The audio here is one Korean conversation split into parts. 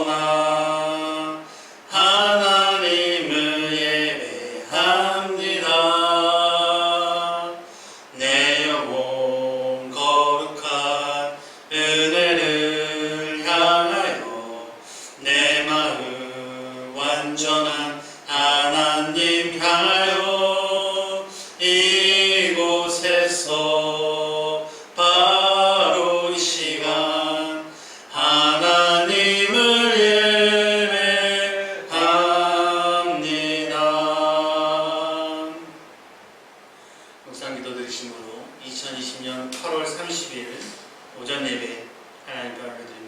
어디서나 하나님을 예배합니다. 앞에서 바로 이 시간 하나님을 예배합니다. 묵상 기도 드리심으로 2020년 8월 30일 오전 예배 하나님께 올려드립니다.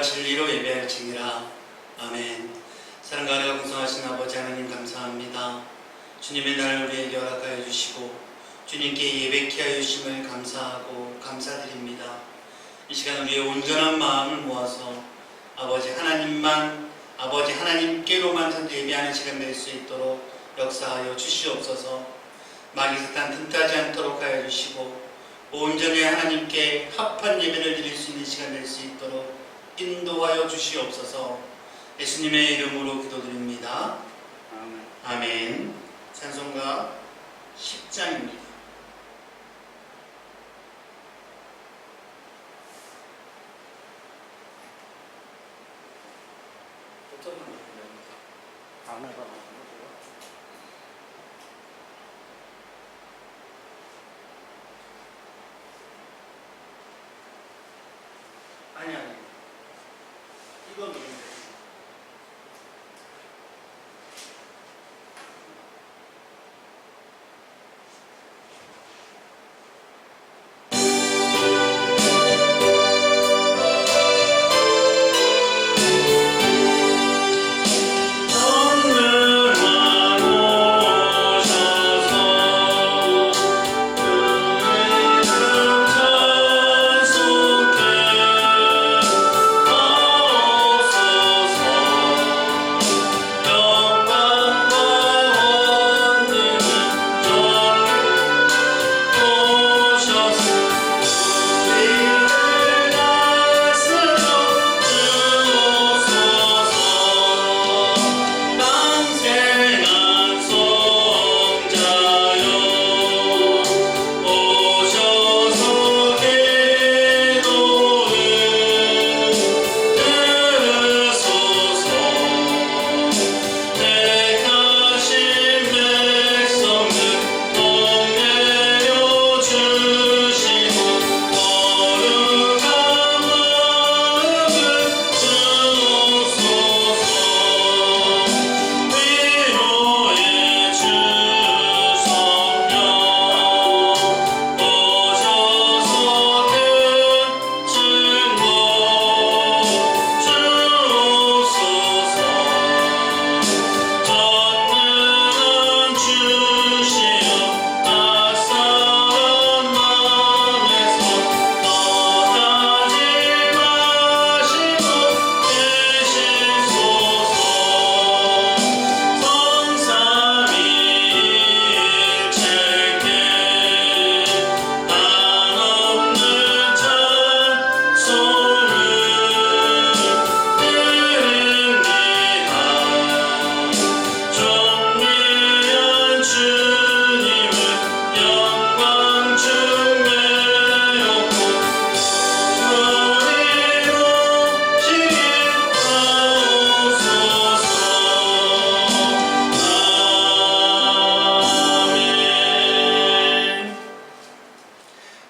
진리로 예배할지니라. 아멘. 사랑과 은혜가 풍성하신 아버지 하나님 감사합니다. 주님의 날 우리에게 허락하여 주시고 주님께 예배케 하여 주심을 감사하고 감사드립니다. 이 시간 우리의 온전한 마음을 모아서 아버지 하나님만, 아버지 하나님께로만 예배하는 시간 될 수 있도록 역사하여 주시옵소서. 마귀 사탄 틈타지 않도록 하여 주시고 온전히 하나님께 합한 예배를 드릴 수 있는 시간 될 수 있도록 인도하여 주시옵소서. 예수님의 이름으로 기도드립니다. 아멘. 찬송가 10장입니다. 아니 이건 누구인데?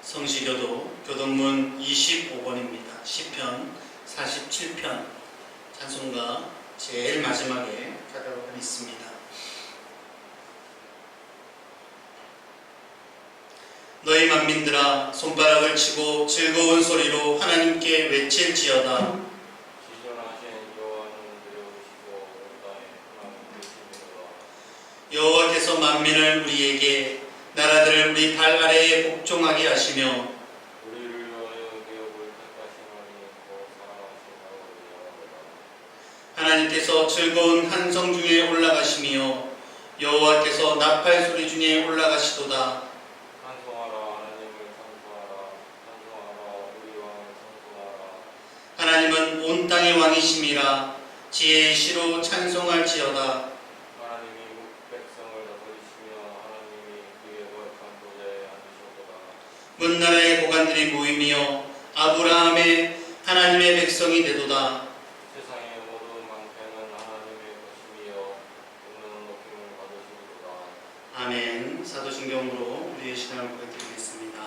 성시교도 교동문 25번입니다. 시편 47편 찬송가 제일 마지막에 가도록 하겠습니다. 너희 만민들아 손바닥을 치고 즐거운 소리로 하나님께 외칠지어다. 여호와께서 만민을 우리에게 나라들을 우리 발 아래에 복종하게 하시며 우리를 위하여 기업을 택하시나니 더 사랑하시나오다. 하나님께서 즐거운 한성 중에 올라가시며 여호와께서 나팔 소리 중에 올라가시도다. 찬송하라 하나님을 찬송하라. 찬송하라 우리 왕을 찬송하라. 하나님은 온 땅의 왕이심이라. 지혜의 시로 찬송할지어다. 하나님이 백성을 다스리시며 하나님이 그의 거룩한 보좌에 앉으셨도다. 문나라의 고관들이 모이며 아브라함의 하나님의 백성이 되도다. 세상의 모든 망태는 하나님의 것이며 그는 높임을 받으시리로다. 아멘. 사도신경으로 우리의 신앙을 고백드리겠습니다.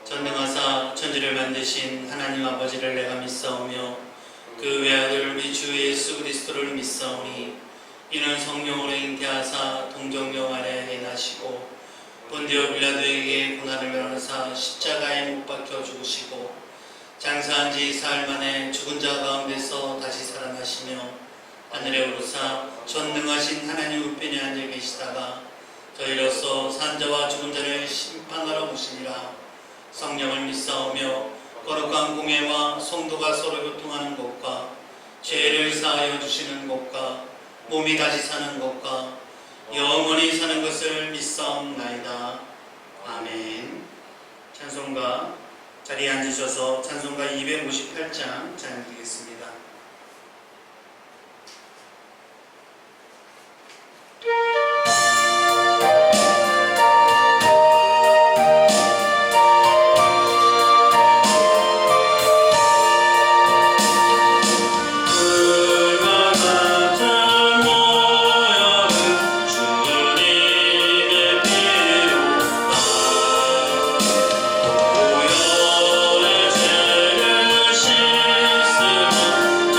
전능하사 천지를 만드신 하나님 아버지를 내가 믿사오며 그 외아들 우리 주 예수 그리스도를 믿사오니 이는 성령으로 잉태하사 동정녀 마리아에게 나시고 본디오 빌라도에게 고난을 면하사 십자가에 못 박혀 죽으시고 장사한 지 사흘 만에 죽은 자 가운데서 다시 살아나시며 하늘에 오르사 전능하신 하나님 우편에 앉아 계시다가 저희로서 산자와 죽은 자를 심판하러 오시니라. 성령을 믿사오며 거룩한 공예와 성도가 서로 교통하는 것과 죄를 사하여 주시는 것과 몸이 다시 사는 것과 영원히 사는 것을 믿사옵나이다. 아멘. 찬송가 자리에 앉으셔서 찬송가 258장 찬양드리겠습니다. 하나님의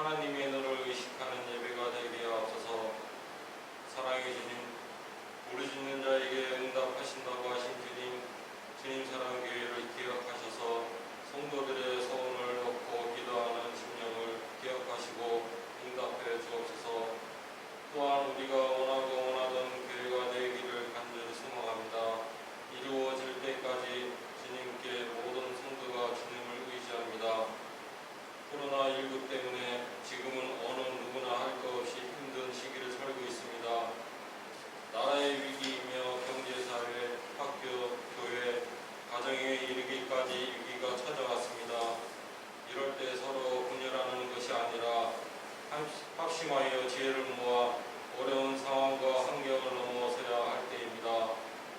하나님의 너를 의식하는 예배가 되게 하옵소서. 사랑의 주님, 부르짖는 자에게 응답하신다고 하신 주님 사랑교회를 기억하셔서 성도들의 소원을 놓고 기도하는 심령을 기억하시고 응답해 주옵소서. 또한 우리가 원하고 원하던 교회가 되기를 간절히 소망합니다. 이루어질 때까지 주님께 모든 성도가 주님을 의지합니다. 코로나19 때문에 지금은 어느 누구나 할 것 없이 힘든 시기를 살고 있습니다. 나라의 위기이며 경제사회, 학교, 교회, 가정에 이르기까지 위기가 찾아왔습니다. 이럴 때 서로 분열하는 것이 아니라 합심하여 지혜를 모아 어려운 상황과 환경을 넘어서야 할 때입니다.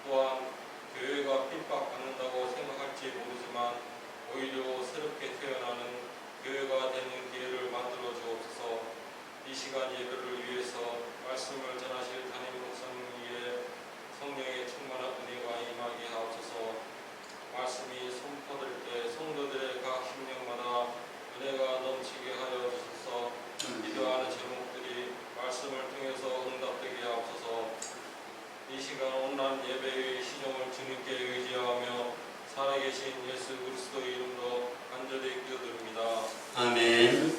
또한 교회가 핍박받는다고 생각할지 모르지만 오히려 새롭게 태어나는 교회가 되는 기회를 만들어 주옵소서. 이 시간 예배를 위해서 말씀을 전하실 담임 목사님 위에 성령의 충만한 은혜가 임하게 하옵소서. 말씀이 선포될 때 성도들의 각 심령마다 은혜가 넘치게 하여 주소서. 기도하는 제목들이 말씀을 통해서 응답되게 하옵소서. 이 시간 온난 예배의 시종을 주님께 의지하며 살아계신 예수 그리스도의 이름으로 간절히 기도드립니다. 아멘.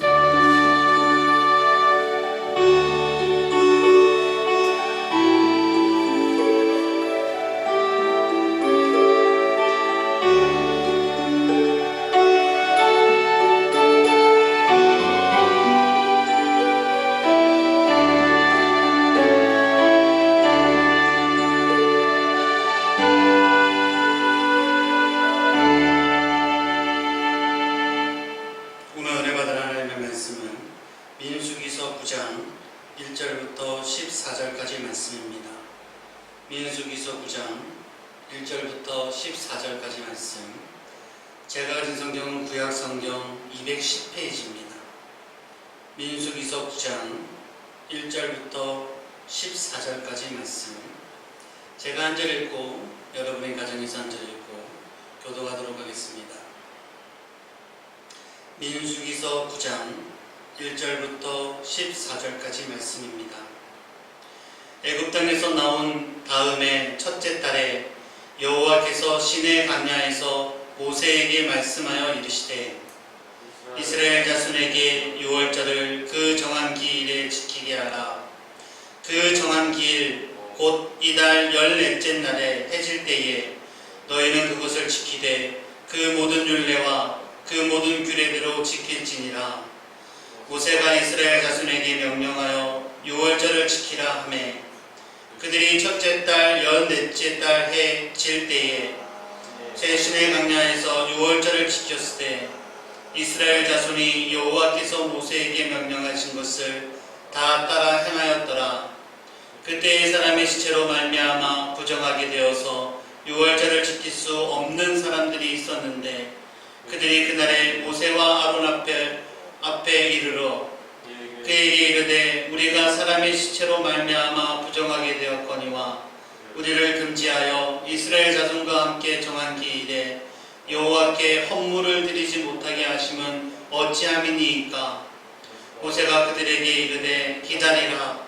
오늘 은혜 받은 하나님의 말씀은 민수기서 9장 1절부터 14절까지 말씀입니다. 민수기서 9장 1절부터 14절까지 말씀. 제가 가진 성경은 구약 성경 210페이지입니다. 민수기서 9장 1절부터 14절까지 말씀. 제가 한 절 읽고 여러분의 가정에서 한 절 읽고 교도하도록 하겠습니다. 민수기서 9장 1절부터 14절까지 말씀입니다. 애굽 땅에서 나온 다음에 첫째 달에 여호와께서 시내 광야에서 모세에게 말씀하여 이르시되 이스라엘 자손에게 유월절을 그 정한 기일에 지키게 하라. 그 정한 기일 곧 이달 14째 날에 해질 때에 너희는 그것을 지키되 그 모든 율례와 그 모든 규례대로 지킬지니라. 모세가 이스라엘 자손에게 명령하여 유월절을 지키라 하매 그들이 첫째 달 14째 달 해 질 때에 새 시내 광야에서 유월절을 지켰을 때 이스라엘 자손이 여호와께서 모세에게 명령하신 것을 다 따라 행하였더라. 그때의 사람의 시체로 말미암아 부정하게 되어서 유월절을 지킬 수 없는 사람들이 있었는데 그들이 그날에 모세와 아론 앞에 이르러 그에게 이르되 우리가 사람의 시체로 말미암아 부정하게 되었거니와 우리를 금지하여 이스라엘 자손과 함께 정한 기일에 여호와께 헌물을 드리지 못하게 하심은 어찌함이니이까. 모세가 그들에게 이르되 기다리라.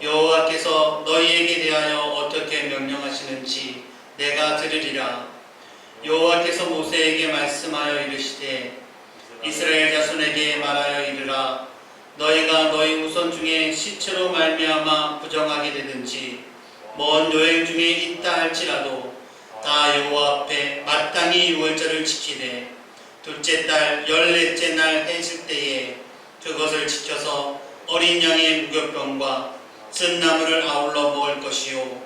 여호와께서 너희에게 대하여 어떻게 명령하시는지 내가 들으리라. 여호와께서 모세에게 말씀하여 이르시되 이스라엘 자손에게 말하여 이르라. 너희가 너희 후손 중에 시체로 말미암아 부정하게 되든지 먼 여행 중에 있다 할지라도 다 여호와 앞에 마땅히 유월절을 지키되 둘째 달 14째 날 해질 때에 그것을 지켜서 어린 양의 무교병과 쓴 나물을 아울러 먹을 것이요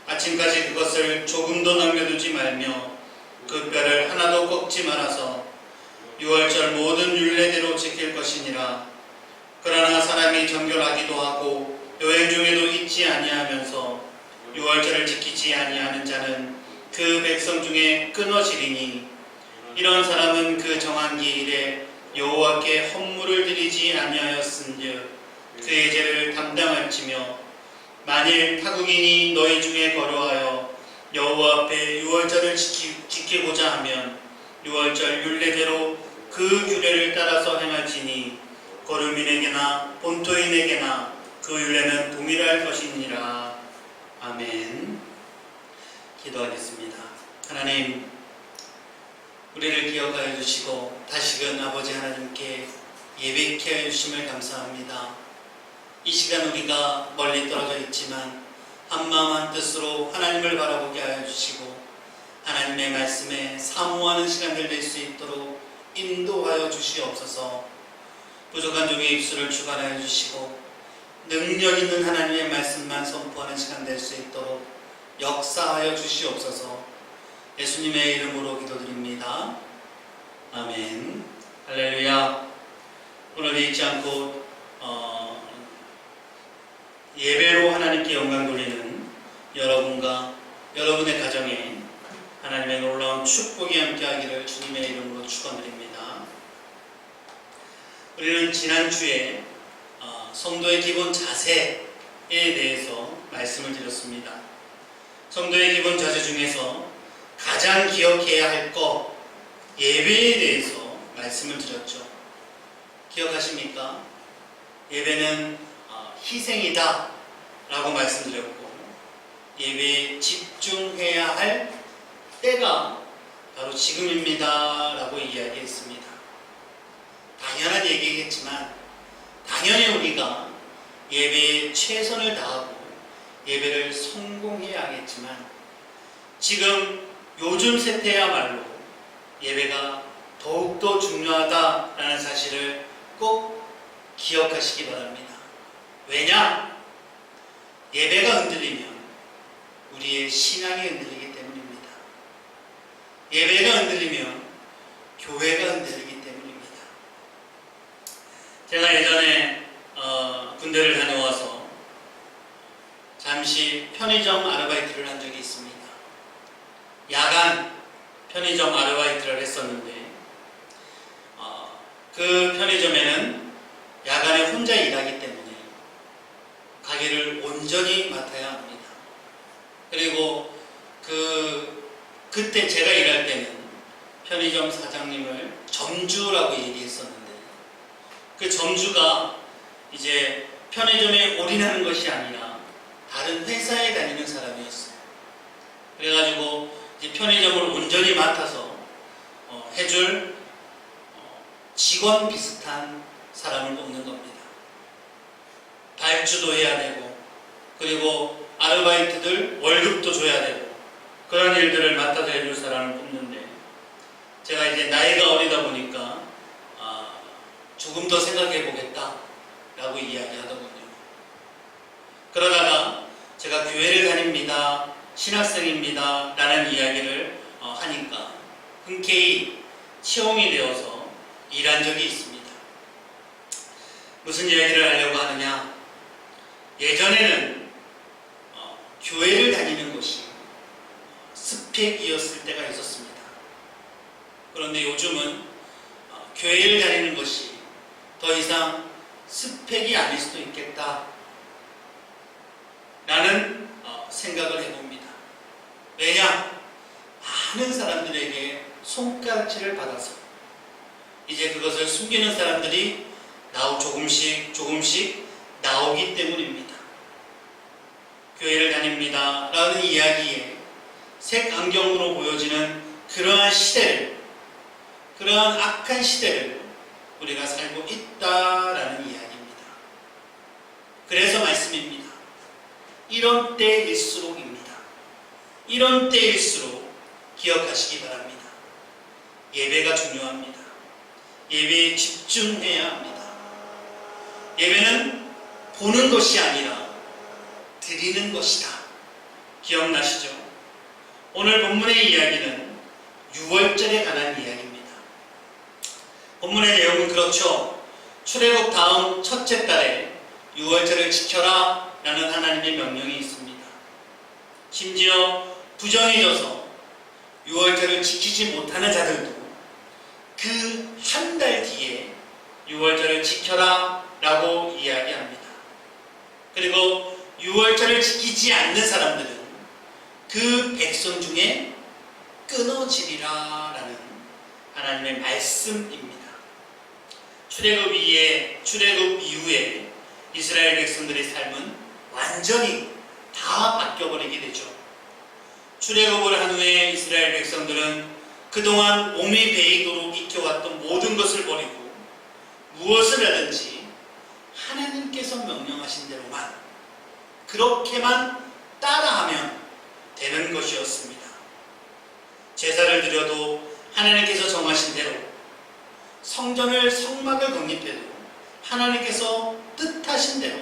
아침까지 그것을 조금도 남겨두지 말며 그 뼈를 하나도 꺾지 말아서 유월절 모든 율례대로 지킬 것이니라. 그러나 사람이 정결하기도 하고 여행 중에도 잊지 아니하면서 유월절을 지키지 아니하는 자는 그 백성 중에 끊어지리니 이런 사람은 그 정한 기일에 여호와께 헌물을 드리지 아니하였은즉 그의 죄를 담당할지며 만일 타국인이 너희 중에 거류하여 여호와 앞에 유월절을 지키고자 하면 유월절 율례대로 그 규례를 따라서 행할지니 거류민에게나 본토인에게나 그 윤례는 동일할 것이니라. 아멘. 기도하겠습니다. 하나님, 우리를 기억하여 주시고 다시금 아버지 하나님께 예배케 하여 주심을 감사합니다. 이 시간 우리가 멀리 떨어져 있지만 한마음 한뜻으로 하나님을 바라보게 하여 주시고 하나님의 말씀에 사모하는 시간들 될 수 있도록 인도하여 주시옵소서. 부족한 종의 입술을 주관하여 주시고 능력 있는 하나님의 말씀만 선포하는 시간 될 수 있도록 역사하여 주시옵소서. 예수님의 이름으로 기도드립니다. 아멘. 할렐루야. 오늘 잊지 않고 예배로 하나님께 영광 돌리는 여러분과 여러분의 가정에 하나님의 놀라운 축복이 함께하기를 주님의 이름으로 축원드립니다. 우리는 지난주에 성도의 기본 자세에 대해서 말씀을 드렸습니다. 성도의 기본 자세 중에서 가장 기억해야 할 것, 예배에 대해서 말씀을 드렸죠. 기억하십니까? 예배는 희생이다 라고 말씀드렸고, 예배에 집중해야 할 때가 바로 지금입니다 라고 이야기했습니다. 당연한 얘기겠지만 당연히 우리가 예배에 최선을 다하고 예배를 성공해야 하겠지만 지금 요즘 세태야말로 예배가 더욱더 중요하다라는 사실을 꼭 기억하시기 바랍니다. 왜냐? 예배가 흔들리면 우리의 신앙이 흔들리기 때문입니다. 예배가 흔들리면 교회가 흔들리기 때문입니다. 제가 예전에 군대를 다녀와서 잠시 편의점 아르바이트를 한 적이 있습니다. 야간 편의점 아르바이트를 했었는데 그 편의점에는 야간에 혼자 일하기 때문에 가게를 온전히 맡아야 합니다. 그리고 그때 제가 일할 때는 편의점 사장님을 점주라고 얘기했었는데 그 점주가 이제 편의점에 올인하는 것이 아니라 다른 회사에 다니는 사람이었어요. 그래가지고 이제 편의점을 온전히 맡아서 해줄 직원 비슷한 사람을 뽑는 겁니다. 발주도 해야 되고 그리고 아르바이트들 월급도 줘야 되고 그런 일들을 맡아서 해줄 사람을 뽑는데 제가 이제 나이가 어리다 보니까 조금 더 생각해 보겠다 라고 이야기하더군요. 그러다가 제가 교회를 다닙니다, 신학생입니다 라는 이야기를 하니까 흔쾌히 채용이 되어서 일한 적이 있습니다. 무슨 이야기를 하려고 하느냐? 예전에는 교회를 다니는 것이 스펙이었을 때가 있었습니다. 그런데 요즘은 교회를 다니는 것이 더 이상 스펙이 아닐 수도 있겠다 라는 생각을 해봅니다. 왜냐? 많은 사람들에게 손가락질을 받아서 이제 그것을 숨기는 사람들이 조금씩 나오기 때문입니다. 교회를 다닙니다 라는 이야기에 색안경으로 보여지는 그러한 시대를, 그러한 악한 시대를 우리가 살고 있다라는 이야기입니다. 그래서 말씀입니다. 이런 때일수록입니다. 이런 때일수록 기억하시기 바랍니다. 예배가 중요합니다. 예배에 집중해야 합니다. 예배는 보는 것이 아니라 드리는 것이다. 기억나시죠? 오늘 본문의 이야기는 유월절에 관한 이야기입니다. 본문의 내용은 그렇죠. 출애굽 다음 첫째 달에 유월절을 지켜라 라는 하나님의 명령이 있습니다. 심지어 부정해져서 유월절을 지키지 못하는 자들도 그 한 달 뒤에 유월절을 지켜라 라고 이야기합니다. 그리고 유월절을 지키지 않는 사람들은 그 백성 중에 끊어지리라 라는 하나님의 말씀입니다. 출애굽 이후에 이스라엘 백성들의 삶은 완전히 다 바뀌어버리게 되죠. 출애굽을 한 후에 이스라엘 백성들은 그동안 몸이 베이도록 익혀왔던 모든 것을 버리고 무엇을 하든지 하나님께서 명령하신 대로만 그렇게만 따라하면 되는 것이었습니다. 제사를 드려도 하나님께서 정하신 대로, 성막을 건립해도 하나님께서 뜻하신 대로,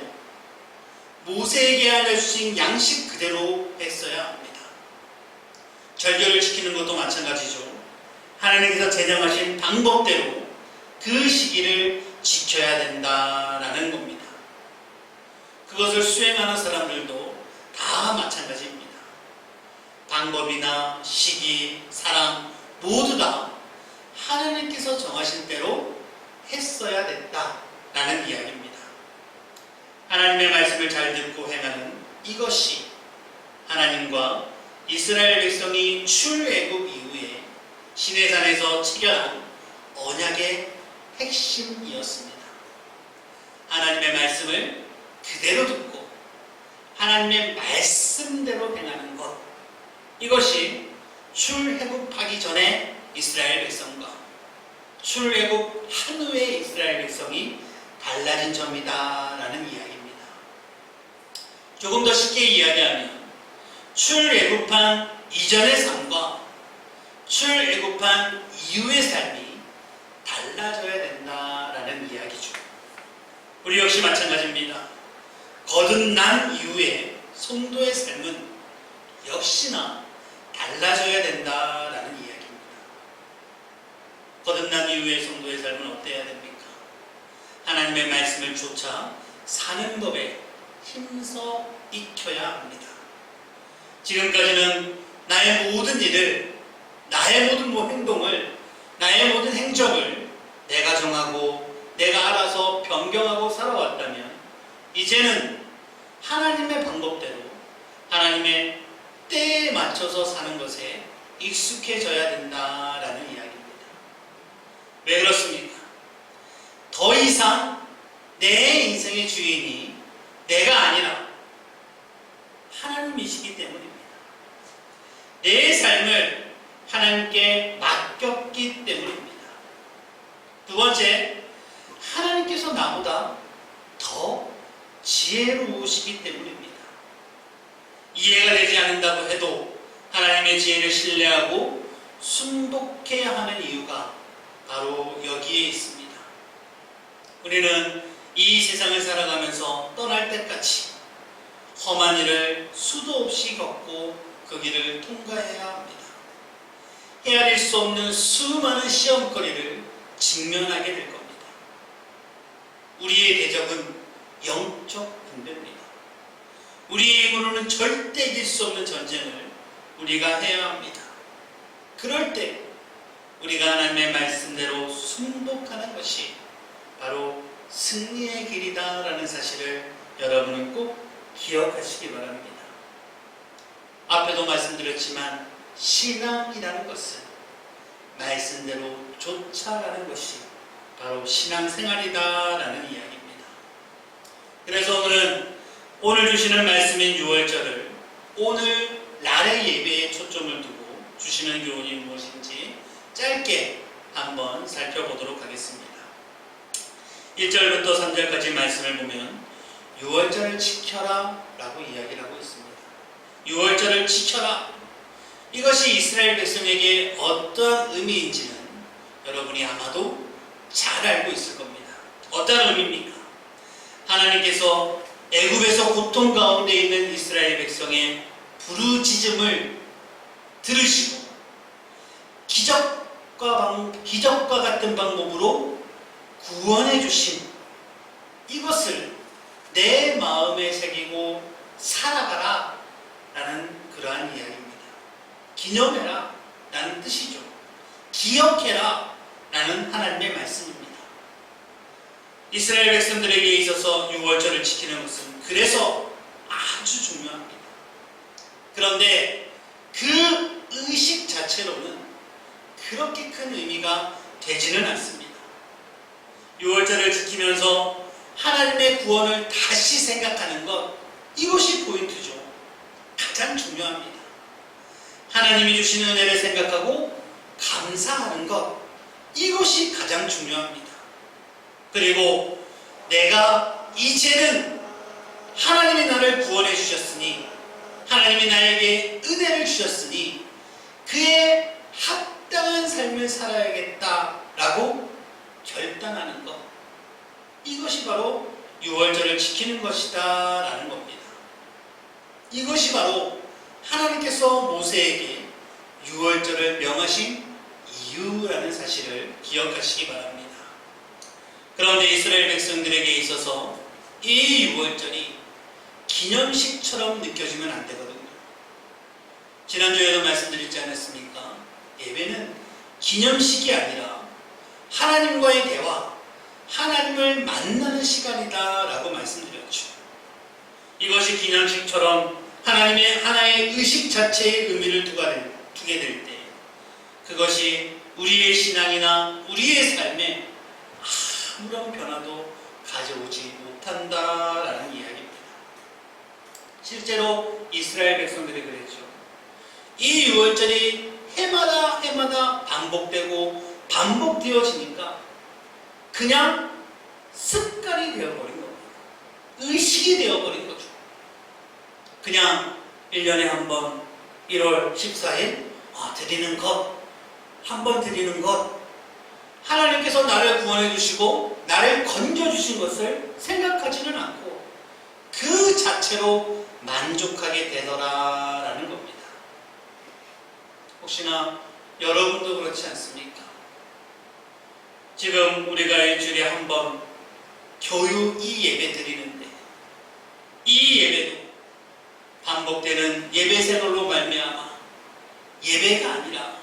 모세에게 알려주신 양식 그대로 했어야 합니다. 절기를 지키는 것도 마찬가지죠. 하나님께서 제정하신 방법대로 그 시기를 지켜야 된다라는 겁니다. 그것을 수행하는 사람들도 다 마찬가지입니다. 방법이나 시기, 사람 모두 다 하나님께서 정하신 대로 했어야 됐다라는 이야기입니다. 하나님의 말씀을 잘 듣고 행하는 이것이 하나님과 이스라엘 백성이 출애굽 이후에 시내산에서 체결한 언약의 핵심이었습니다. 하나님의 말씀을 그대로 듣고 하나님의 말씀대로 행하는 것, 이것이 출애굽하기 전에 이스라엘 백성과 출애굽 한 후에 이스라엘 백성이 달라진 점이다라는 이야기입니다. 조금 더 쉽게 이야기하면 출애굽한 이전의 삶과 출애굽한 이후의 삶이 달라져야 된다라는 이야기죠. 우리 역시 마찬가지입니다. 거듭난 이후에 성도의 삶은 역시나 달라져야 된다라는 이야기입니다. 거듭난 이후의 성도의 삶은 어때야 됩니까? 하나님의 말씀을 쫓아 사는 법에 힘써 익혀야 합니다. 지금까지는 나의 모든 일을, 나의 모든 행동을, 나의 모든 행적을 내가 정하고 내가 알아서 변경하고 살아왔다면 이제는 하나님의 방법대로 하나님의 때에 맞춰서 사는 것에 익숙해져야 된다라는 이야기입니다. 왜 그렇습니까? 더 이상 내 인생의 주인이 내가 아니라 하나님이시기 때문입니다. 내 삶을 하나님께 맡겼기 때문입니다. 두 번째, 하나님께서 나보다 더 지혜로우시기 때문입니다. 이해가 되지 않는다고 해도 하나님의 지혜를 신뢰하고 순복해야 하는 이유가 바로 여기에 있습니다. 우리는 이 세상을 살아가면서 떠날 때까지 험한 일을 수도 없이 겪고 그 길을 통과해야 합니다. 헤아릴 수 없는 수많은 시험거리를 직면하게 될 겁니다. 우리의 대적은 영적 군대입니다. 우리의 힘으로는 절대 이길 수 없는 전쟁을 우리가 해야 합니다. 그럴 때 우리가 하나님의 말씀대로 순복하는 것이 바로 승리의 길이다라는 사실을 여러분은 꼭 기억하시기 바랍니다. 앞에도 말씀드렸지만 신앙이라는 것은 말씀대로 쫓아가는 것이 바로 신앙생활이다라는 이야기입니다. 그래서 오늘 주시는 말씀인 유월절을 오늘 날의 예배에 초점을 두고 주시는 교훈이 무엇인지 짧게 한번 살펴보도록 하겠습니다. 1절부터 3절까지 말씀을 보면 유월절을 지켜라 라고 이야기를 하고 있습니다. 유월절을 지켜라, 이것이 이스라엘 백성에게 어떠한 의미인지는 여러분이 아마도 잘 알고 있을 겁니다. 어떤 의미입니까? 하나님께서 애굽에서 고통 가운데 있는 이스라엘 백성의 부르짖음을 들으시고 기적과 같은 방법으로 구원해 주신 이것을 내 마음에 새기고 살아가라 라는 그러한 이야기입니다. 기념해라 라는 뜻이죠. 기억해라 라는 하나님의 말씀입니다. 이스라엘 백성들에게 있어서 유월절을 지키는 것은 그래서 아주 중요합니다. 그런데 그 의식 자체로는 그렇게 큰 의미가 되지는 않습니다. 유월절을 지키면서 하나님의 구원을 다시 생각하는 것, 이것이 포인트죠. 가장 중요합니다. 하나님이 주시는 은혜를 생각하고 감사하는 것, 이것이 가장 중요합니다. 그리고 내가 이제는 하나님이 나를 구원해 주셨으니, 하나님이 나에게 은혜를 주셨으니 그에 합당한 삶을 살아야겠다라고 결단하는 것, 이것이 바로 유월절을 지키는 것이다 라는 겁니다. 이것이 바로 하나님께서 모세에게 유월절을 명하신 이유라는 사실을 기억하시기 바랍니다. 그런데 이스라엘 백성들에게 있어서 이 유월절이 기념식처럼 느껴지면 안 되거든요. 지난주에도 말씀드리지 않았습니까? 예배는 기념식이 아니라 하나님과의 대화, 하나님을 만나는 시간이다 라고 말씀드렸죠. 이것이 기념식처럼 하나님의 하나의 의식 자체의 의미를 두게 될 때, 그것이 우리의 신앙이나 우리의 삶에 아무런 변화도 가져오지 못한다라는 이야기입니다. 실제로 이스라엘 백성들이 그랬죠. 이 유월절이 해마다 반복되고 반복되어지니까 그냥 습관이 되어버린 겁니다. 의식이 되어버린 거죠. 그냥 1년에 한 번 1월 14일 드리는 것, 한 번 드리는 것, 하나님께서 나를 구원해 주시고 나를 건져 주신 것을 생각하지는 않고 그 자체로 만족하게 되더라라는 겁니다. 혹시나 여러분도 그렇지 않습니까? 지금 우리가 일주일에 한 번 교유 이 예배 드리는데, 이 예배도 반복되는 예배 생활로 말미암아 예배가 아니라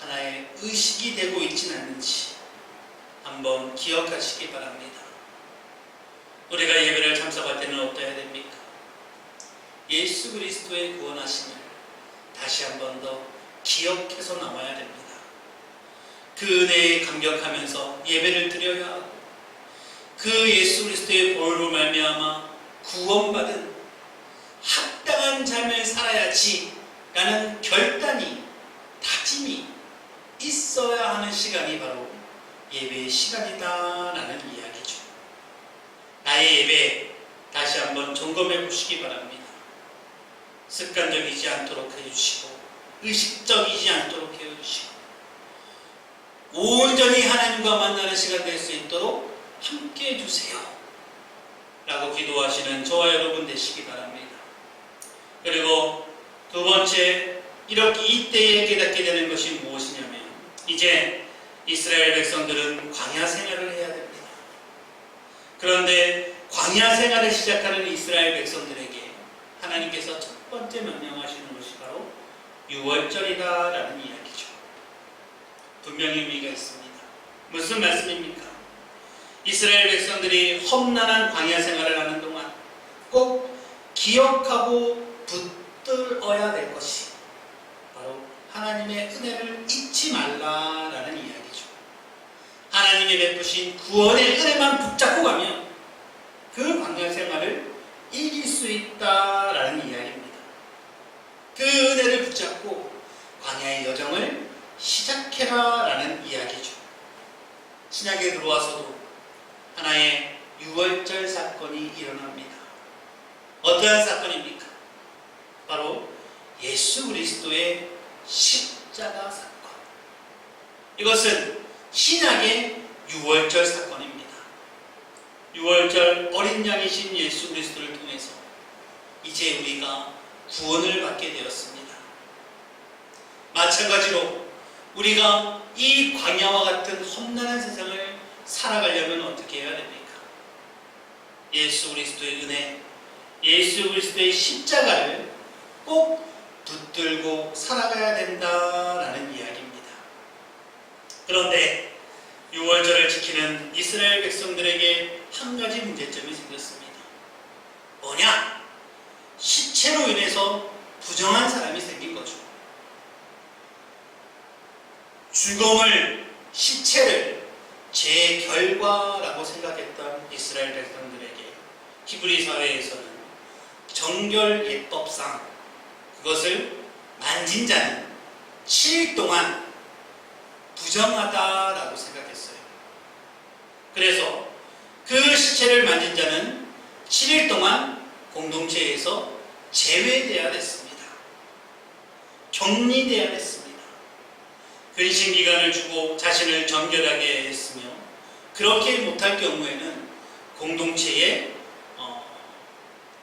하나의 의식이 되고 있지는 않는지 한번 기억하시기 바랍니다. 우리가 예배를 참석할 때는 어떠해야 됩니까? 예수 그리스도의 구원하심을 다시 한 번 더 기억해서 나와야 됩니다. 그 은혜에 감격하면서 예배를 드려야 하고, 그 예수 그리스도의 보혈로 말미암아 구원받은 합당한 삶을 살아야지 라는 결단이, 다짐이 있어야 하는 시간이 바로 예배의 시간이다 라는 이야기죠. 나의 예배 다시 한번 점검해 보시기 바랍니다. 습관적이지 않도록 해주시고 의식적이지 않도록 해주시고 온전히 하나님과 만나는 시간 될 수 있도록 함께 해주세요 라고 기도하시는 저와 여러분 되시기 바랍니다. 그리고 두 번째, 이렇게 이때에 깨닫게 되는 것이 무엇이냐면, 이제 이스라엘 백성들은 광야 생활을 해야 됩니다. 그런데 광야 생활을 시작하는 이스라엘 백성들에게 하나님께서 첫 번째 명령하시는 것이 바로 유월절이다라는 이야기죠. 분명히 의미가 있습니다. 무슨 말씀입니까? 이스라엘 백성들이 험난한 광야 생활을 하는 동안 꼭 기억하고 붙들어야 될 것이 바로 하나님의 은혜를 잊지 말라라는 이야기죠. 하나님이 베푸신 구원의 은혜만 붙잡고 가면 그 광야 생활을 이길 수 있다라는 이야기입니다. 그 은혜를 붙잡고 광야의 여정을 시작해라라는 이야기죠. 신약에 들어와서도 하나의 유월절 사건이 일어납니다. 어떠한 사건입니까? 바로 예수 그리스도의 십자가 사건. 이것은 신약의 유월절 사건입니다. 유월절 어린 양이신 예수 그리스도를 통해서 이제 우리가 구원을 받게 되었습니다. 마찬가지로 우리가 이 광야와 같은 험난한 세상을 살아가려면 어떻게 해야 됩니까? 예수 그리스도의 은혜, 예수 그리스도의 십자가를 꼭 붙들고 살아가야 된다라는 이야기입니다. 그런데 유월절을 지키는 이스라엘 백성들에게 한 가지 문제점이 생겼습니다. 뭐냐? 시체로 인해서 부정한 사람이 생긴 거죠. 시체를 제 결과라고 생각했던 이스라엘 백성들에게 히브리 사회에서는 정결 예법상 그것을 만진 자는 7일 동안 부정하다라고 생각했어요. 그래서 그 시체를 만진 자는 7일 동안 공동체에서 제외되어야 됐습니다. 격리되어야 됐습니다. 근신 기간을 주고 자신을 정결하게 했으며, 그렇게 못할 경우에는 공동체에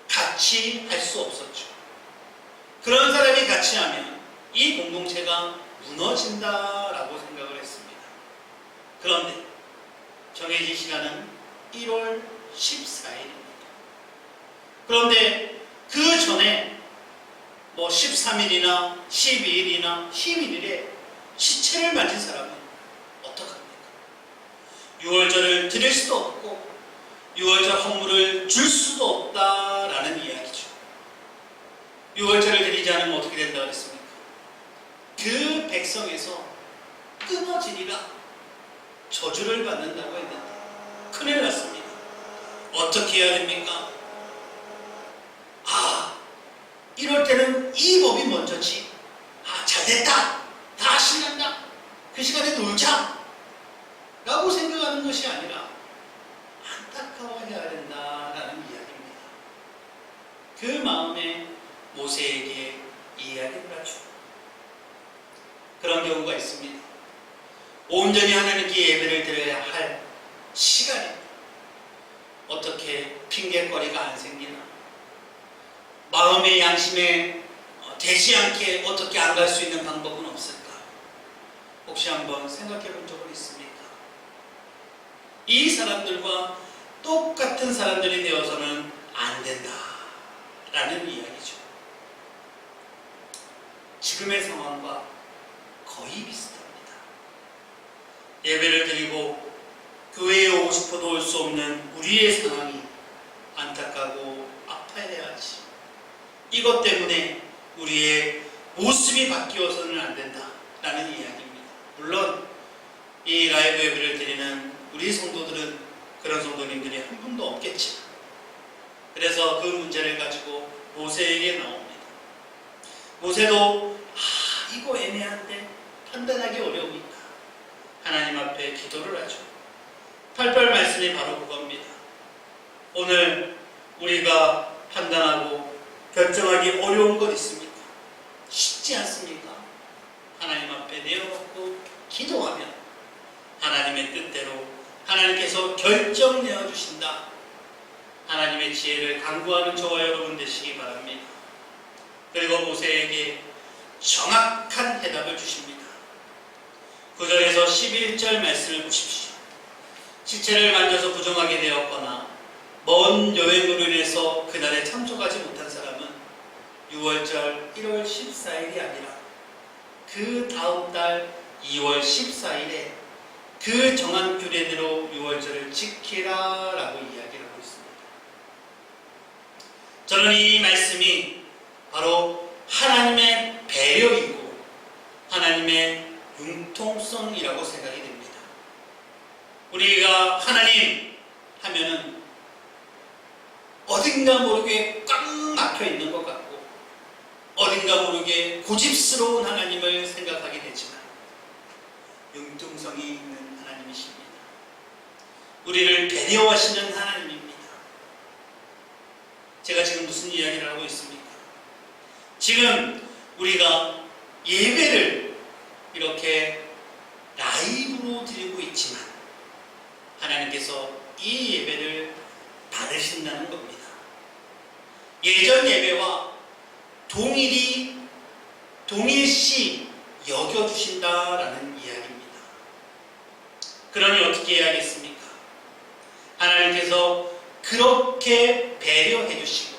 같이 할 수 없었죠. 그런 사람이 같이 하면 이 공동체가 무너진다라고 생각을 했습니다. 그런데 정해진 시간은 1월 14일입니다. 그런데 그 전에 13일이나 12일이나 11일에 시체를 만진 사람은 어떡합니까? 유월절을 드릴 수도 없고 유월절 헌물을 줄 수도 없다라는 이야기죠. 유월절을 드리지 않으면 어떻게 된다고 그랬습니까? 그 백성에서 끊어지리라 저주를 받는다고 했는데 큰일 났습니다. 어떻게 해야 됩니까? 이럴 때는 이 법이 먼저지. 잘됐다, 다 신난다, 그 시간에 놀자 라고 생각하는 것이 아니라 안타까워해야 된다라는 이야기입니다. 그 마음에 모세에게 이야기를 하죠. 그런 경우가 있습니다. 온전히 하나님께 예배를 드려야 할 시간에 어떻게 핑계거리가 안 생기나, 마음의 양심에 되지 않게 어떻게 안 갈 수 있는 방법은 없을까? 혹시 한번 생각해 본 적은 있습니까? 이 사람들과 똑같은 사람들이 되어서는 안 된다라는 이야기죠. 지금의 상황과 거의 비슷합니다. 예배를 드리고 교회에 오고 싶어도 올 수 없는 우리의 상황이 안타까고 아파야 하지. 이것 때문에 우리의 모습이 바뀌어서는 안 된다라는 이야기입니다. 물론 이 라이브 예배를 드리는 우리 성도들은 그런 성도님들이 한 분도 없겠지만, 그래서 그 문제를 가지고 모세에게 나옵니다. 모세도 이거 애매한데 판단하기 어려우니까 하나님 앞에 기도를 하죠. 8절 말씀이 바로 그겁니다. 오늘 우리가 판단하고 결정하기 어려운 것 있습니까? 쉽지 않습니까? 하나님 앞에 내어놓고 기도하면 하나님의 뜻대로 하나님께서 결정 내어주신다. 하나님의 지혜를 간구하는 저와 여러분 되시기 바랍니다. 그리고 모세에게 정확한 대답을 주십니다. 9절에서 11절 말씀을 보십시오. 시체를 만져서 부정하게 되었거나 먼 여행으로 인해서 그날에 참석하지 못한 사람은 6월절 1월 14일이 아니라 그 다음 달 2월 14일에 그 정한 규례대로 6월절을 지키라 라고 이야기를 하고 있습니다. 저는 이 말씀이 바로 하나님의 배려이고 하나님의 융통성이라고 생각이 됩니다. 우리가 하나님 하면은 어딘가 모르게 꽉 막혀 있는 것 같고 어딘가 모르게 고집스러운 하나님을 생각하게 되지만 융통성이 있는 하나님이십니다. 우리를 배려하시는 하나님입니다. 제가 지금 무슨 이야기를 하고 있습니까? 지금 우리가 예배를 이렇게 라이브로 드리고 있지만 하나님께서 이 예배를 받으신다는 겁니다. 예전 예배와 동일시 여겨주신다라는 이야기입니다. 그러니 어떻게 해야겠습니까? 하나님께서 그렇게 배려해 주시고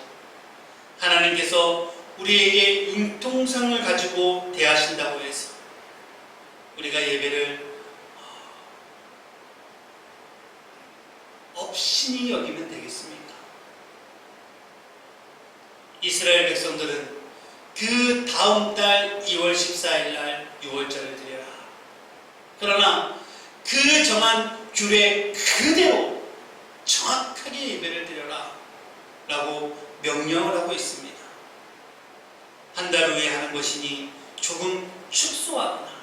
하나님께서 우리에게 융통성을 가지고 대하신다고 해서 우리가 예배를 업신이 여기면 되겠습니까? 이스라엘 백성들은 그 다음 달 2월 14일 날 6월절을 드려라. 그러나 그 정한 규례 그대로 정확하게 예배를 드려라 라고 명령을 하고 있습니다. 한 달 후에 하는 것이니 조금 축소하거나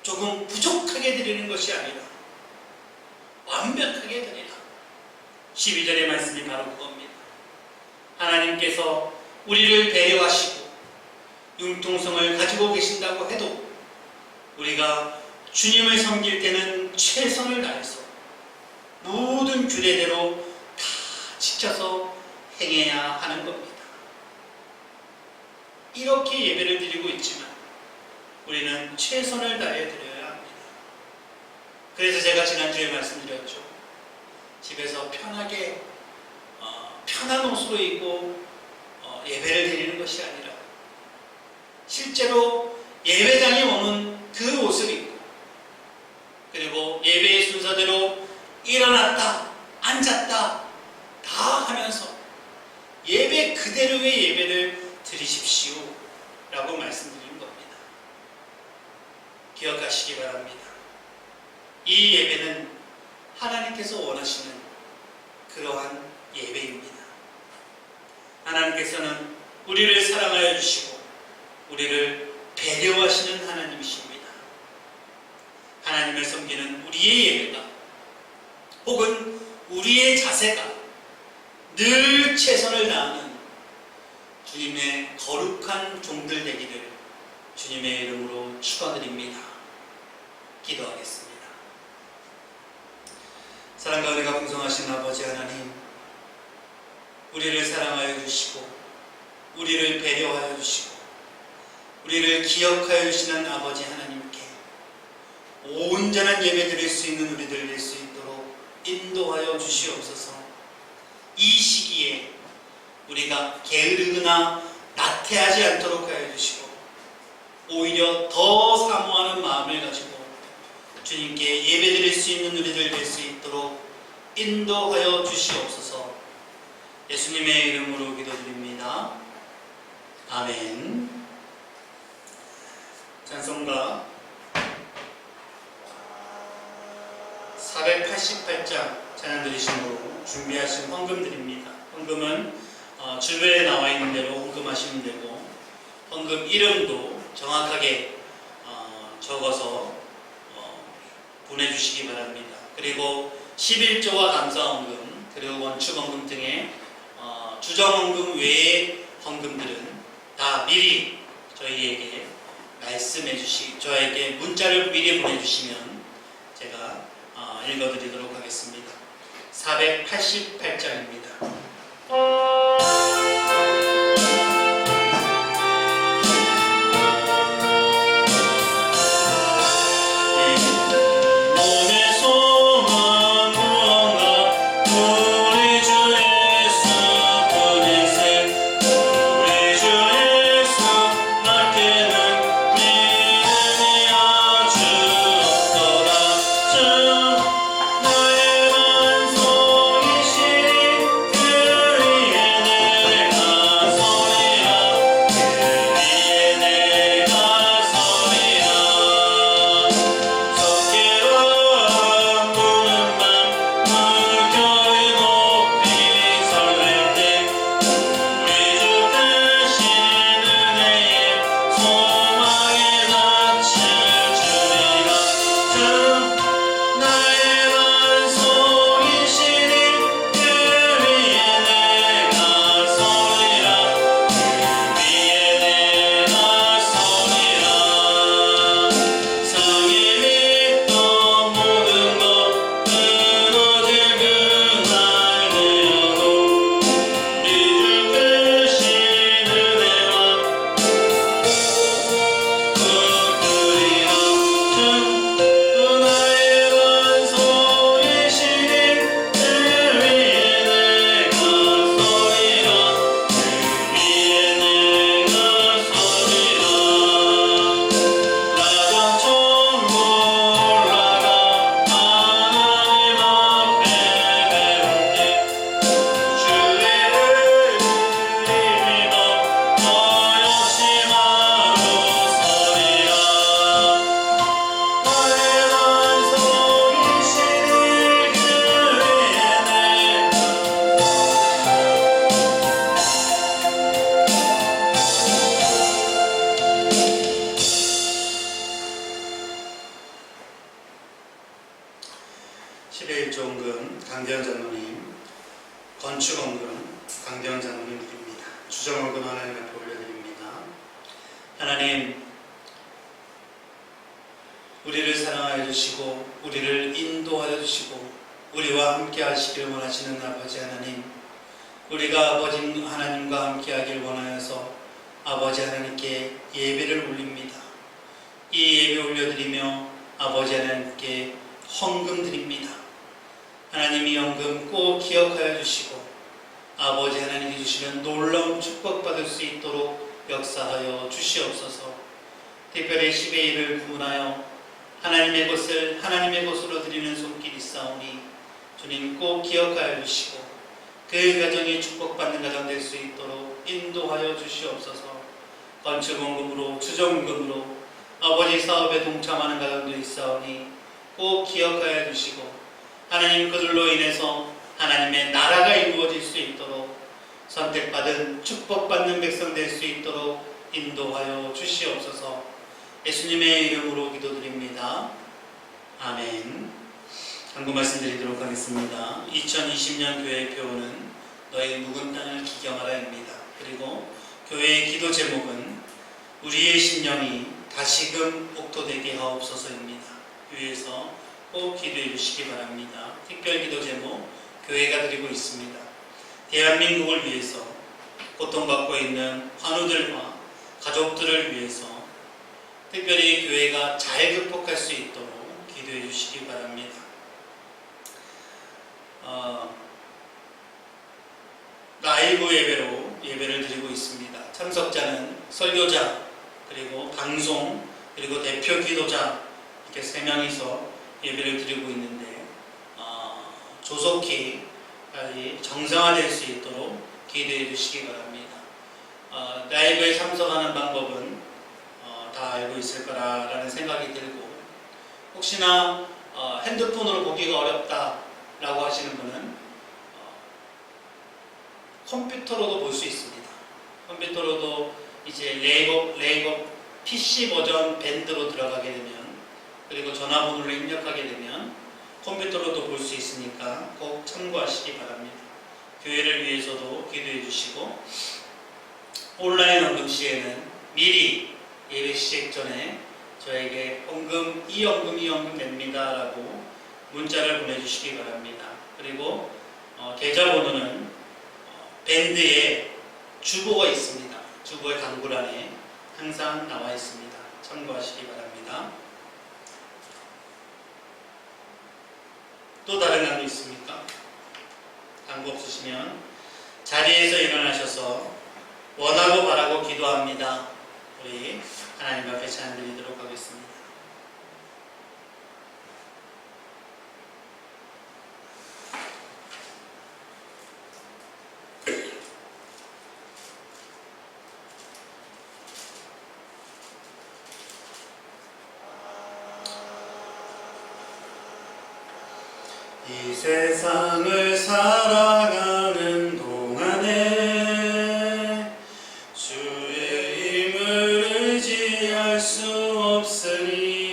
조금 부족하게 드리는 것이 아니라 완벽하게 드리라. 12절의 말씀이 바로 그겁니다. 하나님께서 우리를 배려하시고 융통성을 가지고 계신다고 해도 우리가 주님을 섬길 때는 최선을 다해서 모든 규례대로 다 지켜서 행해야 하는 겁니다. 이렇게 예배를 드리고 있지만 우리는 최선을 다해 드려야 합니다. 그래서 제가 지난주에 말씀드렸죠. 집에서 편하게 편한 옷으로 입고 예배를 드리는 것이 아니라 실제로 예배당에 오는 그 옷을 입고 그리고 예배의 순서대로 일어났다 앉았다 다 하면서 예배 그대로의 예배를 드리십시오 라고 말씀드린 겁니다. 기억하시기 바랍니다. 이 예배는 하나님께서 원하시는 그러한 예배입니다. 하나님께서는 우리를 사랑하여 주시고 우리를 배려하시는 하나님이십니다. 하나님을 섬기는 우리의 예배가 혹은 우리의 자세가 늘 최선을 다하는 주님의 거룩한 종들 되기를 주님의 이름으로 축원드립니다. 기도하겠습니다. 사랑과 은혜가 풍성하신 아버지 하나님, 우리를 사랑하여 주시고 우리를 배려하여 주시고 우리를 기억하여 주시는 아버지 하나님께 온전한 예배 드릴 수 있는 우리들 될 수 있도록 인도하여 주시옵소서. 이 시기에 우리가 게으르거나 나태하지 않도록 하여 주시고 오히려 더 사모하는 마음을 가지고 주님께 예배 드릴 수 있는 우리들 될 수 있도록 인도하여 주시옵소서. 예수님의 이름으로 기도드립니다. 아멘. 찬송가 488장 찬양 드리심으로 준비하신 헌금 드립니다. 헌금은 주변에 나와 있는 대로 헌금하시면 되고 헌금 이름도 정확하게 적어서 보내주시기 바랍니다. 그리고 11조와 감사헌금 그리고 원축헌금 등의 주정헌금 외의 헌금들은 다 미리 저희에게 저에게 문자를 미리 보내주시면 제가 읽어드리도록 하겠습니다. 488장입니다. 나의 반석이신 그 위에 건축원금 강대원 장로님 드립니다. 주정원금 하나님 앞에 올려드립니다. 하나님, 우리를 사랑하여 주시고 우리를 인도하여 주시고 우리와 함께 하시길 원하시는 아버지 하나님, 우리가 아버지 하나님과 함께 하길 원하여서 아버지 하나님께 예배를 올립니다. 이 예배 올려드리며 아버지 하나님께 헌금 드립니다. 하나님이 헌금 꼭 기억하여 주시고 아버지 하나님이 주시는 놀라운 축복받을 수 있도록 역사하여 주시옵소서. 특별히 10의 1을 구분하여 하나님의 것을 하나님의 것으로 드리는 손길이 있사오니 주님 꼭 기억하여 주시고 그 가정이 축복받는 가정 될 수 있도록 인도하여 주시옵소서. 건축원금으로 주정금으로 아버지 사업에 동참하는 가정도 있사오니 꼭 기억하여 주시고 하나님 그들로 인해서 하나님의 나라가 이루어질 수 있도록 선택받은 축복받는 백성 될 수 있도록 인도하여 주시옵소서. 예수님의 이름으로 기도드립니다. 아멘. 간구 말씀드리도록 하겠습니다. 2020년 교회의 표어는 너희 묵은 땅을 기경하라입니다. 그리고 교회의 기도 제목은 우리의 심령이 다시금 옥토되게 하옵소서입니다. 위에서 꼭 기도해 주시기 바랍니다. 특별 기도 제목 교회가 드리고 있습니다. 대한민국을 위해서 고통받고 있는 환우들과 가족들을 위해서 특별히 교회가 잘 극복할 수 있도록 기도해 주시기 바랍니다. 라이브 예배로 예배를 드리고 있습니다. 참석자는 설교자, 그리고 방송, 그리고 대표 기도자 이렇게 3명이서 예배를 드리고 있는데 조속히 빨리 정상화될 수 있도록 기도해 주시기 바랍니다. 라이브에 참석하는 방법은 다 알고 있을 거라는 생각이 들고, 혹시나 핸드폰으로 보기가 어렵다라고 하시는 분은 컴퓨터로도 볼 수 있습니다. 컴퓨터로도 이제 레이버 PC 버전 밴드로 들어가게 되면, 그리고 전화번호를 입력하게 되면 컴퓨터로도 볼 수 있으니까 꼭 참고하시기 바랍니다. 교회를 위해서도 기도해 주시고, 온라인 헌금 시에는 미리 예배 시작 전에 저에게 헌금, 이 헌금 냅니다 라고 문자를 보내주시기 바랍니다. 그리고 계좌번호는 밴드에 주보가 있습니다. 주보의 강구란에 항상 나와 있습니다. 참고하시기 바랍니다. 또 다른 강구 있습니까? 강구 없으시면 자리에서 일어나셔서 원하고 바라고 기도합니다. 우리 하나님 앞에 찬양 드리도록 하겠습니다. 이 세상을 살아가는 동안에 주의 힘을 의지할 수 없으니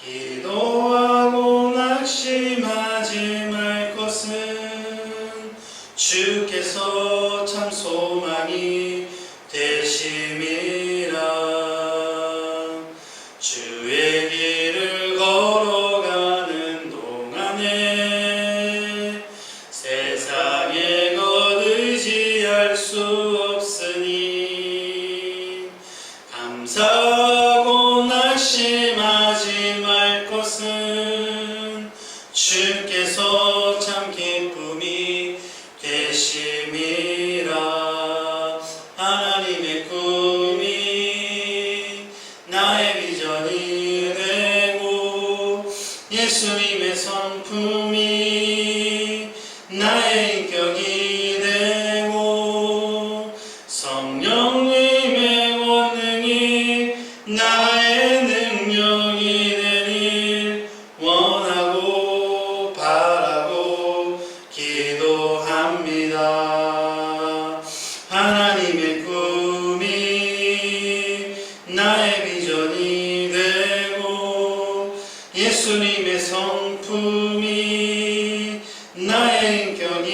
기도하고 낙심하지 말 것은 주께서 참 소망이 되심이라. 주의 길을 걸어가는 동안에 세상에 것 의지할 수 없으니 감사하고 낙심하지 말 것은 주께서 참 기쁨이 되심이라. 하나님의 꿈이 나의 비전이 되고 예수님의 성품이 나의 인격이 되고 성령님의 권능이 나의 능력이 되길 원하고 바라고 기도합니다. 하나님의 꿈이 나의 비전이 되고 예수님의 성품이 나의 인격이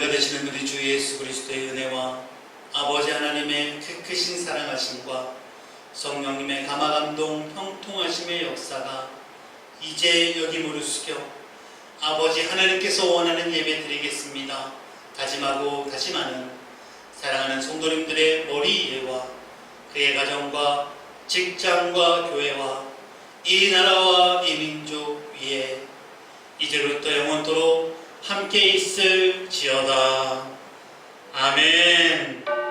우리가 되시는 우리 주 예수 그리스도의 은혜와 아버지 하나님의 그 크신 사랑하심과 성령님의 감화감동 형통하심의 역사가 이제 여기 무릎 숙여 아버지 하나님께서 원하는 예배 드리겠습니다 다짐하고 다짐하는 사랑하는 성도님들의 머리 위에와 그의 가정과 직장과 교회와 이 나라와 이 민족 위에 이제부터 영원토록 함께 있을지어다. 아멘.